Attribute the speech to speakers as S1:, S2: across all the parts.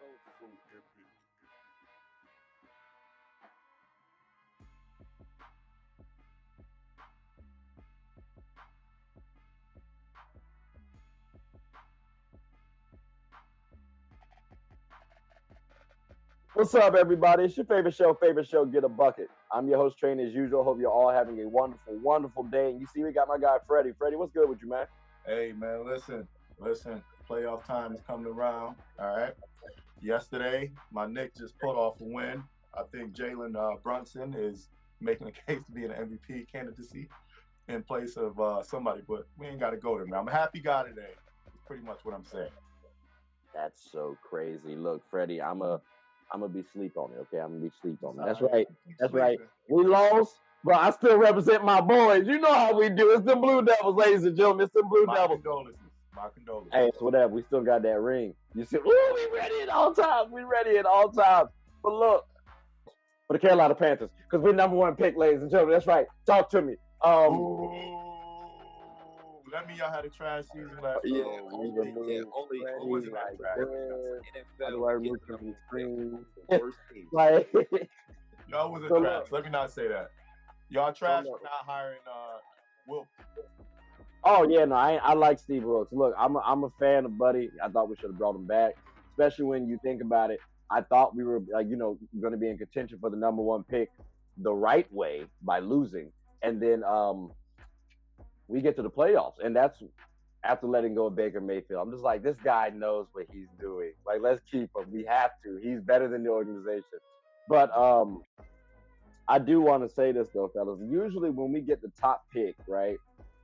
S1: so epic.
S2: What's up, everybody? It's your favorite show, Get a Bucket. I'm your host, Train, as usual. Hope you're all having a wonderful, wonderful day. And you see, we got my guy, Freddie. Freddie, what's good with you, man?
S1: Hey man, listen. Playoff time is coming around. All right. Yesterday, my Knicks just pulled off a win. I think Jalen Brunson is making a case to be an MVP candidacy in place of somebody, but we ain't got to go there, man. I'm a happy guy today. That's pretty much what I'm saying.
S2: That's so crazy. Look, Freddie, I'm gonna be sleep on it. Okay, I'm gonna be sleep on it. That's
S1: All right,
S2: right.
S1: keep
S2: That's right.
S1: sleeping.
S2: We lost, but I still represent my boys. You know how we do. It's the Blue Devils, ladies and gentlemen. It's the Blue
S1: My
S2: Devils.
S1: condolences. My condolences.
S2: Hey, it's whatever. We still got that ring. You see, ooh, we ready at all times. We ready at all times. But look, for the Carolina Panthers, because we're number one pick, ladies and gentlemen. That's right. Talk to me.
S1: Let me y'all had a trash season last
S2: Yeah,
S1: year.
S3: only
S1: What was it
S2: like
S1: trash?
S2: how do I look at the screen?
S3: the worst team.
S2: Like,
S1: Y'all was a
S2: So
S1: trash.
S2: look.
S1: Let me not say that. Y'all trash
S2: look.
S1: for not hiring Will.
S2: oh yeah, no, I like Steve Wilkes. Look, I'm a fan of Buddy. I thought we should have brought him back, especially when you think about it. I thought we were going to be in contention for the number one pick the right way by losing, and then we get to the playoffs, and that's after letting go of Baker Mayfield. I'm just like, this guy knows what he's doing. Like, let's keep him. We have to. He's better than the organization. But I do want to say this though, fellas. Usually when we get the top pick, right,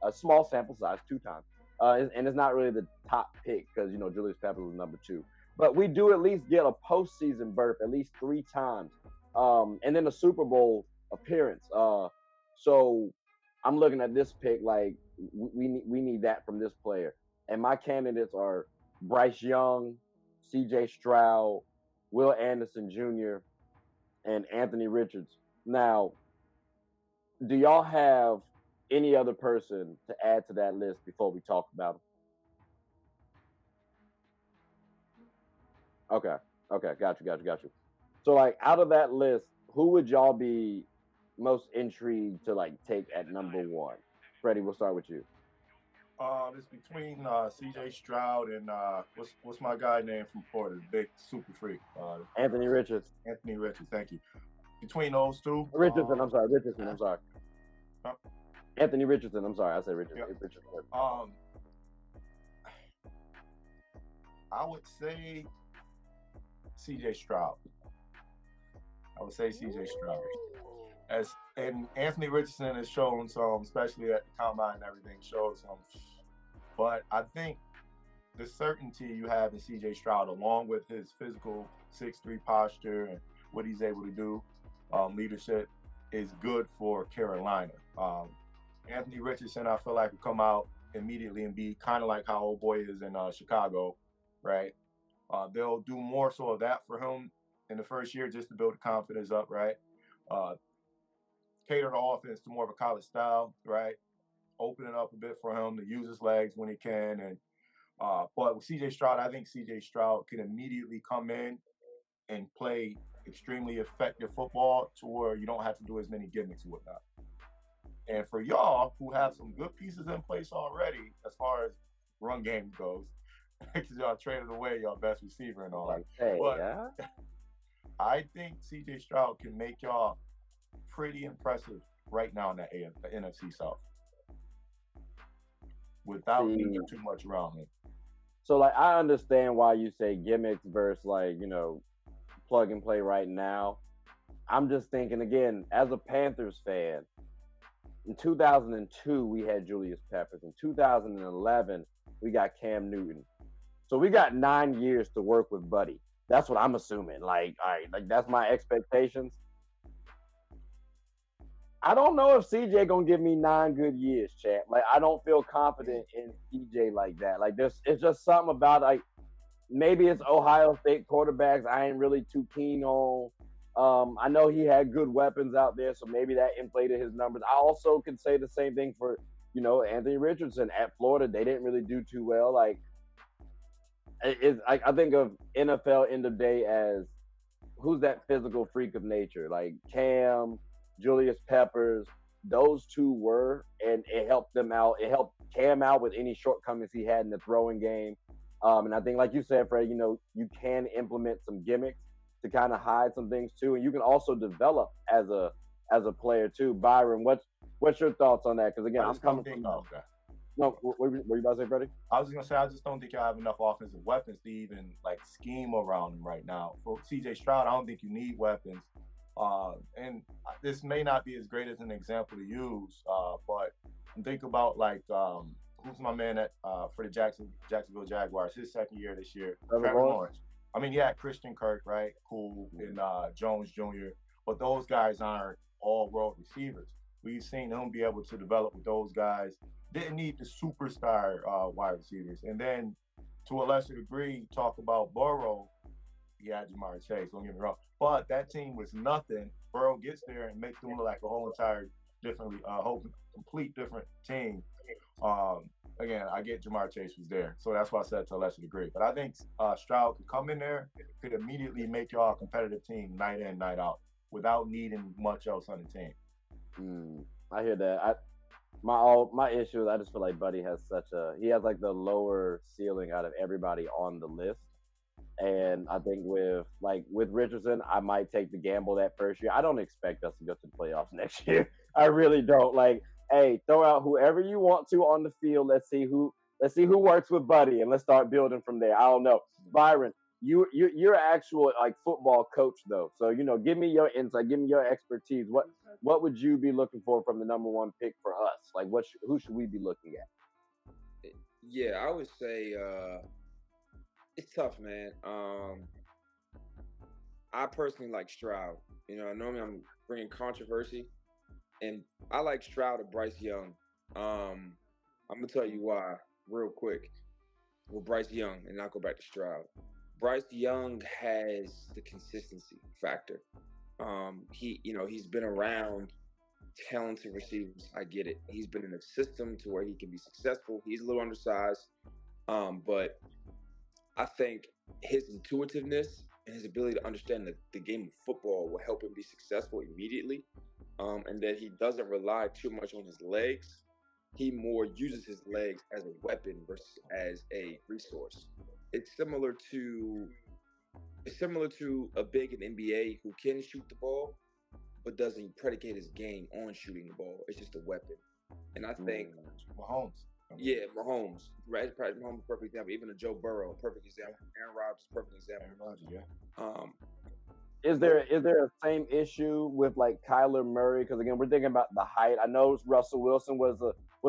S2: a small sample size, 2 times, and it's not really the top pick because Julius Peppers was number 2, but we do at least get a postseason berth at least 3 times, and then a Super Bowl appearance. So I'm looking at this pick like we need that from this player, and my candidates are Bryce Young, C.J. Stroud, Will Anderson Jr., and Anthony Richards. Now, do y'all have any other person to add to that list before we talk about them? Okay, got you. So, like, out of that list, who would y'all be most intrigued to like take at number 1? Freddie, we'll start with you.
S1: It's between C.J. Stroud and what's my guy name from Florida, the big super freak.
S2: Anthony Richards.
S1: Anthony Richards. Thank you. Between those two.
S2: Richardson. I'm sorry.
S1: Huh?
S2: Anthony Richardson. I'm sorry. I said Richardson.
S1: Yeah.
S2: Richardson.
S1: I would say C.J. Stroud. And Anthony Richardson has shown some, especially at the combine and everything, showed some. But I think the certainty you have in C.J. Stroud, along with his physical 6'3" posture and what he's able to do, leadership, is good for Carolina. Anthony Richardson, I feel like, will come out immediately and be kind of like how old boy is in Chicago, right? They'll do more so of that for him in the first year just to build the confidence up, right? Cater the offense to more of a college style, right? Open it up a bit for him to use his legs when he can. And but with C.J. Stroud, I think C.J. Stroud can immediately come in and play extremely effective football to where you don't have to do as many gimmicks and whatnot. And for y'all who have some good pieces in place already, as far as run game goes, because y'all traded away your best receiver and all that.
S2: Yeah.
S1: I think C.J. Stroud can make y'all pretty impressive right now in that NFC South without needing too much around him.
S2: So, like, I understand why you say gimmicks versus, like, plug and play right now. I'm just thinking, again, as a Panthers fan, in 2002, we had Julius Peppers. In 2011, we got Cam Newton. So we got 9 years to work with Buddy. That's what I'm assuming. Like, all right, like that's my expectations. I don't know if CJ gonna give me 9 good years, chat. Like, I don't feel confident in CJ like that. Like, it's just something about, like, maybe it's Ohio State quarterbacks I ain't really too keen on. I know he had good weapons out there, so maybe that inflated his numbers. I also could say the same thing for, Anthony Richardson at Florida. They didn't really do too well. Like, I think of NFL end of day as who's that physical freak of nature? Like Cam, Julius Peppers, those two were, and it helped them out. It helped Cam out with any shortcomings he had in the throwing game. And I think, like you said, Fred, you can implement some gimmicks to kind of hide some things too, and you can also develop as a player too. Byron, what's your thoughts on that? Because again,
S1: I
S2: I'm
S1: just don't
S2: coming
S1: think.
S2: from.
S1: Okay.
S2: No, what were you about to say, Freddie?
S1: I was just gonna say I just don't think y'all have enough offensive weapons to even like scheme around him right now. For CJ Stroud, I don't think you need weapons. And this may not be as great as an example to use, but think about like who's my man at for the Jacksonville Jaguars, his second year this year, Trevor Lawrence. I mean, yeah, Christian Kirk, right? Cool, and Jones Jr. But those guys aren't all world receivers. We've seen him be able to develop with those guys. Didn't need the superstar wide receivers. And then to a lesser degree, talk about Burrow. He had Jamar Chase, don't get me wrong. But that team was nothing. Burrow gets there and makes them look like a whole entire whole complete different team. Again, I get Jamar Chase was there. So that's why I said to a lesser degree. But I think Stroud could come in there, could immediately make y'all a competitive team night in, night out without needing much else on the team.
S2: I hear that. My issue is I just feel like Buddy has he has like the lower ceiling out of everybody on the list. And I think with Richardson, I might take the gamble that first year. I don't expect us to go to the playoffs next year. I really don't. Like, hey, throw out whoever you want to on the field. Let's see who works with Buddy, and let's start building from there. I don't know, Byron. You're an actual like football coach though, so give me your insight, give me your expertise. What would you be looking for from the number one pick for us? Like, who should we be looking at?
S4: Yeah, I would say it's tough, man. I personally like Stroud. Normally I'm bringing controversy, and I like Stroud or Bryce Young. I'm gonna tell you why real quick. With Bryce Young, and I'll go back to Stroud. Bryce Young has the consistency factor. He's been around talented receivers. I get it. He's been in a system to where he can be successful. He's a little undersized, but I think his intuitiveness and his ability to understand the game of football will help him be successful immediately, and that he doesn't rely too much on his legs. He more uses his legs as a weapon versus as a resource. It's similar to a big in NBA who can shoot the ball, but doesn't predicate his game on shooting the ball. It's just a weapon. And I think
S1: Mahomes.
S4: Yeah, Mahomes. Right, Mahomes, perfect example. Even a Joe Burrow, perfect example. Aaron Rodgers, perfect example.
S1: Aaron Rodgers, yeah.
S2: Is there a same issue with like Kyler Murray? Because again, we're thinking about the height. I know Russell Wilson was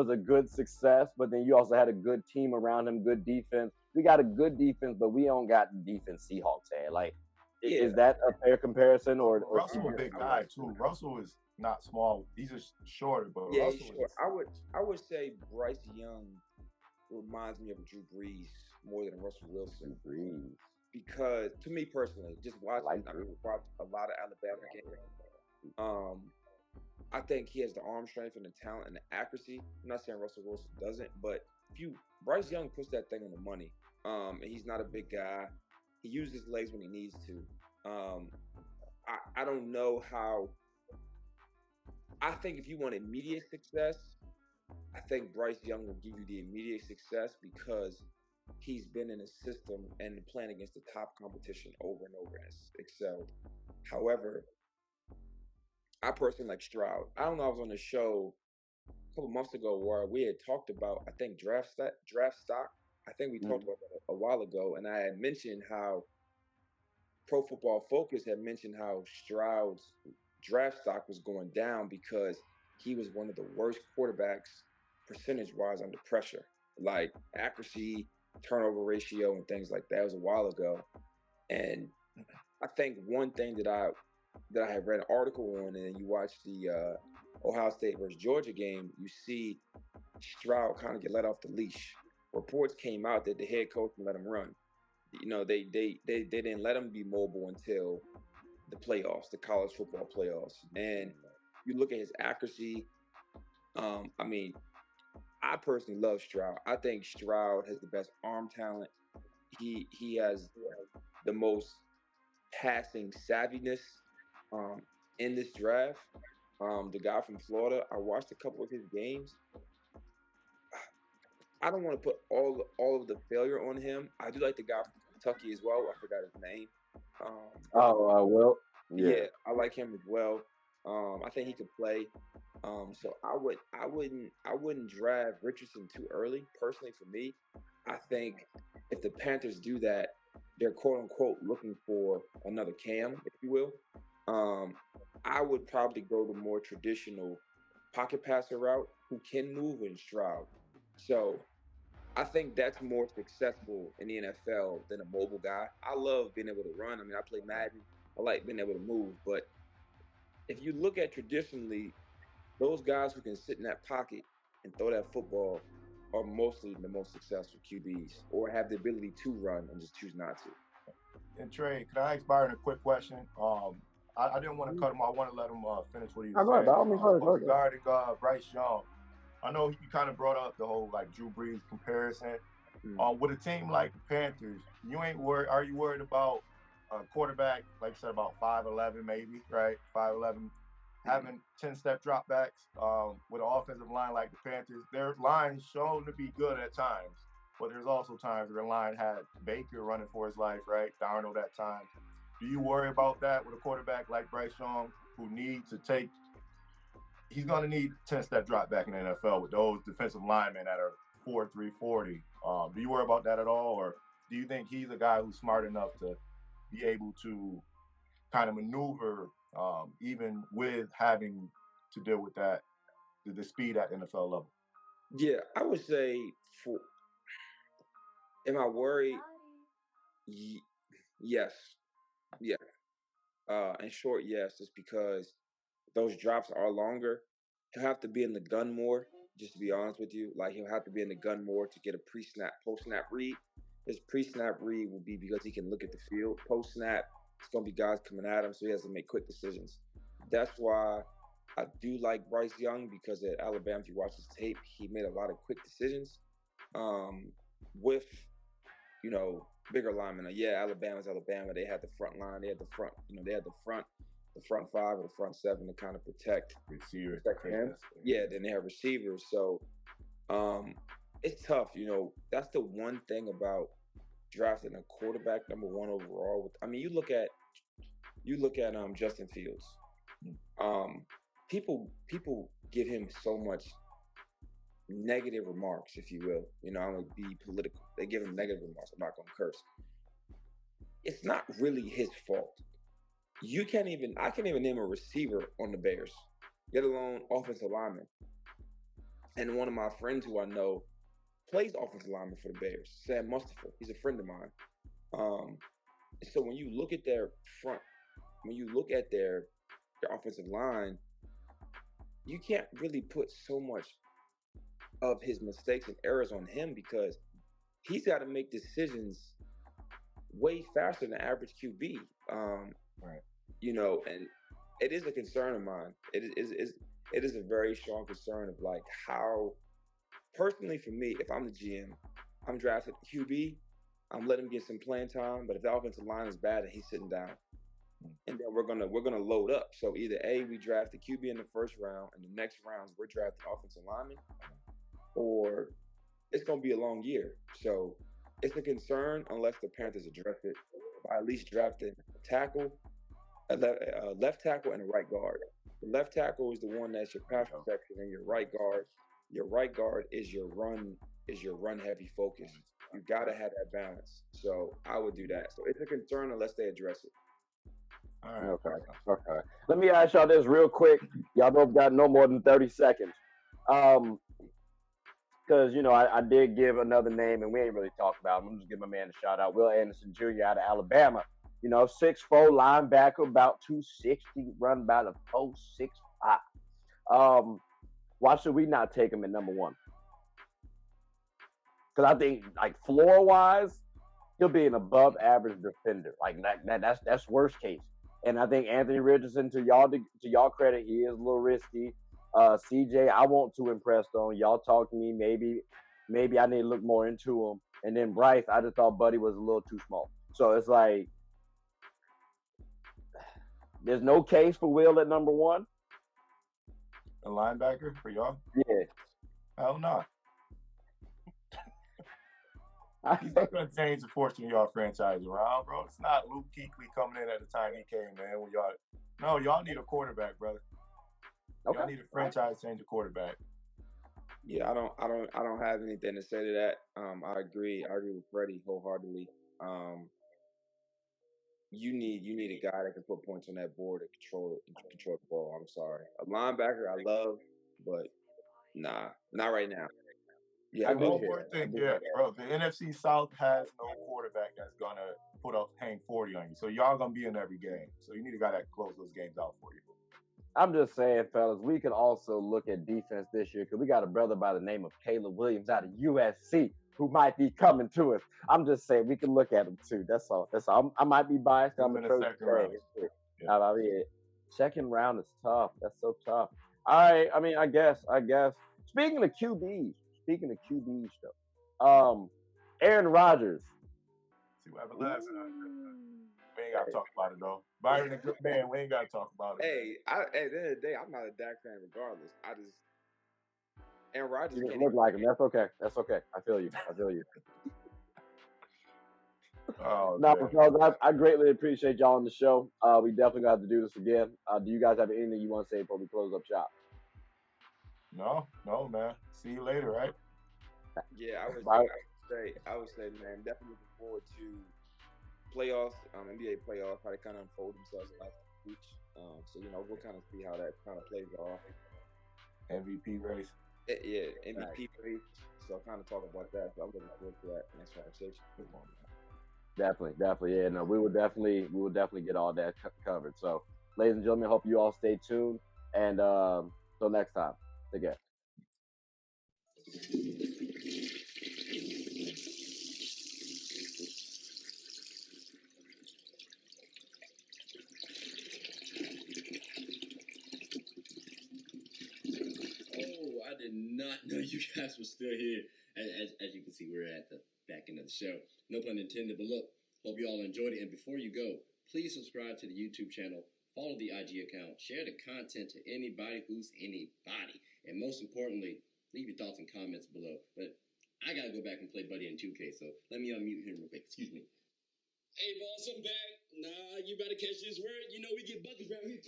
S2: a good success, but then you also had a good team around him, good defense. We got a good defense, but we don't got the defense Seahawks had. Like, is that a fair comparison? Or
S1: Russell a big guy too. Russell is not small. He's just shorter, but
S4: yeah,
S1: Russell
S4: he's short. I would say Bryce Young reminds me of Drew Brees more than Russell Wilson.
S2: Brees.
S4: Because to me personally, just watching, watched a lot of Alabama games. I think he has the arm strength and the talent and the accuracy. I'm not saying Russell Wilson doesn't, but Bryce Young puts that thing on the money. And he's not a big guy. He uses his legs when he needs to. I don't know how. I think if you want immediate success, I think Bryce Young will give you the immediate success because he's been in a system and playing against the top competition over and over and has excelled. However, I personally like Stroud. I don't know. I was on a show a couple months ago where we had talked about, I think, draft stock. I think we talked about that a while ago, and I had mentioned how Pro Football Focus had mentioned how Stroud's draft stock was going down because he was one of the worst quarterbacks percentage-wise under pressure, like accuracy, turnover ratio, and things like that. It was a while ago, and I think one thing that I have read an article on, and you watch the Ohio State versus Georgia game, you see Stroud kind of get let off the leash. Reports came out that the head coach let him run. They didn't let him be mobile until the playoffs, the college football playoffs. And you look at his accuracy. I mean, I personally love Stroud. I think Stroud has the best arm talent. he has the most passing savviness in this draft. The guy from Florida, I watched a couple of his games. I don't want to put all of the failure on him. I do like the guy from Kentucky as well. I forgot his name.
S2: Will.
S4: Yeah, I like him as well. I think he could play. So I wouldn't draft Richardson too early. Personally, for me, I think if the Panthers do that, they're quote unquote looking for another Cam, if you will. I would probably go the more traditional pocket passer route who can move and Stroud. So I think that's more successful in the NFL than a mobile guy. I love being able to run. I mean, I play Madden. I like being able to move. But if you look at traditionally, those guys who can sit in that pocket and throw that football are mostly the most successful QBs or have the ability to run and just choose not to.
S1: And Trey, could I ask Byron a quick question? I didn't want to cut him. I want to let him finish what he was saying. Regarding Bryce Young, I know you kind of brought up the whole like Drew Brees comparison. With a team like the Panthers, you ain't worried. Are you worried about a quarterback, like you said, about 5'11", maybe, right? 5'11", having 10-step dropbacks with an offensive line like the Panthers. Their line's shown to be good at times, but there's also times where the line had Baker running for his life, right? Darnold at times. Do you worry about that with a quarterback like Bryce Young, who needs to take? He's going to need 10-step drop back in the NFL with those defensive linemen that are 4'3", 40. Do you worry about that at all, or do you think he's a guy who's smart enough to be able to kind of maneuver even with having to deal with that, the speed at NFL level?
S4: Yeah, I would say am I worried? Yes. Yeah. In short, yes, just because those drops are longer. He'll have to be in the gun more, just to be honest with you. Like, he'll have to be in the gun more to get a pre-snap, post-snap read. His pre-snap read will be because he can look at the field. Post-snap, it's going to be guys coming at him, so he has to make quick decisions. That's why I do like Bryce Young, because at Alabama, if you watch his tape, he made a lot of quick decisions with, bigger linemen. Alabama's Alabama. They had the front line. They had the front, they had the front five or the front seven to kind of protect
S1: receivers.
S4: Him. Yeah, then they have receivers. So it's tough. That's the one thing about drafting a quarterback number one overall. You look at Justin Fields. People give him so much negative remarks, if you will. I'm gonna be political. They give him negative remarks. I'm not gonna curse. It's not really his fault. I can't even name a receiver on the Bears, let alone offensive lineman. And one of my friends who I know plays offensive lineman for the Bears, Sam Mustafa. He's a friend of mine. So when you look at their front, when you look at their offensive line, you can't really put so much of his mistakes and errors on him, because he's got to make decisions way faster than the average QB.
S1: Right.
S4: And it is a concern of mine. It is a very strong concern of like how, personally for me, if I'm the GM, I'm drafting QB, I'm letting him get some playing time. But if the offensive line is bad, and he's sitting down, and then we're gonna load up. So either A, we draft the QB in the first round, and the next rounds we're drafting offensive linemen, or it's gonna be a long year. So it's a concern unless the Panthers address it by at least drafting a tackle, a left tackle, and a right guard. The left tackle is the one that's your pass protection, and your right guard is your run heavy focus. You gotta have that balance. So I would do that. So it's a concern unless they address it.
S1: All right.
S2: Okay. Let me ask y'all this real quick. Y'all both got no more than 30 seconds. Because, I did give another name, and we ain't really talked about him. I'm just giving my man a shout out. Will Anderson Jr. out of Alabama. 6'4", linebacker, about 260, run about a 4.65. Why should we not take him at number one? Because I think, like, floor-wise, he'll be an above-average defender. Like, that's worst case. And I think Anthony Richardson, to y'all credit, he is a little risky. CJ, I want to impress on. Y'all talk to me. Maybe I need to look more into him. And then Bryce, I just thought Buddy was a little too small. So it's like there's no case for Will at number 1.
S1: A linebacker for y'all?
S2: Yeah.
S1: Hell no. He's not going to change the fortune of y'all franchise around, bro. It's not Luke Kuechly coming in at the time he came, man. When y'all need a quarterback, brother.
S2: Okay.
S1: Y'all need a franchise change a quarterback.
S4: Yeah, I don't have anything to say to that. I agree with Freddie wholeheartedly. You need a guy that can put points on that board and control the ball. I'm sorry. A linebacker I love, but nah, not right now. Yeah,
S1: One more thing, bro. The NFC South has no quarterback that's gonna hang 40 on you. So y'all gonna be in every game. So you need a guy that can close those games out for you.
S2: I'm just saying, fellas, we can also look at defense this year because we got a brother by the name of Caleb Williams out of USC who might be coming to us. I'm just saying we can look at him too. That's all. I might be biased. I'm a Trojan fan. Yeah. Second round is tough. That's so tough. All right. I mean, I guess. Speaking of QBs though, Aaron Rodgers.
S1: See what happened last time. We ain't gotta talk about it though. Byron, a good man. We ain't gotta talk about it.
S4: Hey, at the end of the day, I'm not a Dak fan regardless. Aaron Rodgers
S2: You
S4: can't
S2: look like him. That's okay. I feel you.
S1: Oh,
S2: no, I greatly appreciate y'all on the show. We definitely got to do this again. Do you guys have anything you want to say before we close up shop?
S1: No, man. See you later, right?
S4: Yeah, I would say, man, definitely looking forward to playoffs, NBA playoffs, how they kind of unfold themselves last week. So we'll kind of see how that kind of plays off.
S1: MVP race.
S4: Yeah, MVP race. So I'll kind of talk about that. So I'm looking forward to that next conversation.
S2: Definitely. Yeah, no, we will definitely get all that covered. So, ladies and gentlemen, hope you all stay tuned. And till next time, take care.
S5: I did not know you guys were still here. As you can see, we're at the back end of the show. No pun intended, but look, hope you all enjoyed it. And before you go, please subscribe to the YouTube channel, follow the IG account, share the content to anybody who's anybody. And most importantly, leave your thoughts and comments below. But I got to go back and play Buddy in 2K, so let me unmute him real quick. Excuse me. Hey, boss, I'm back. Nah, you better catch this word. You know we get buckets around here.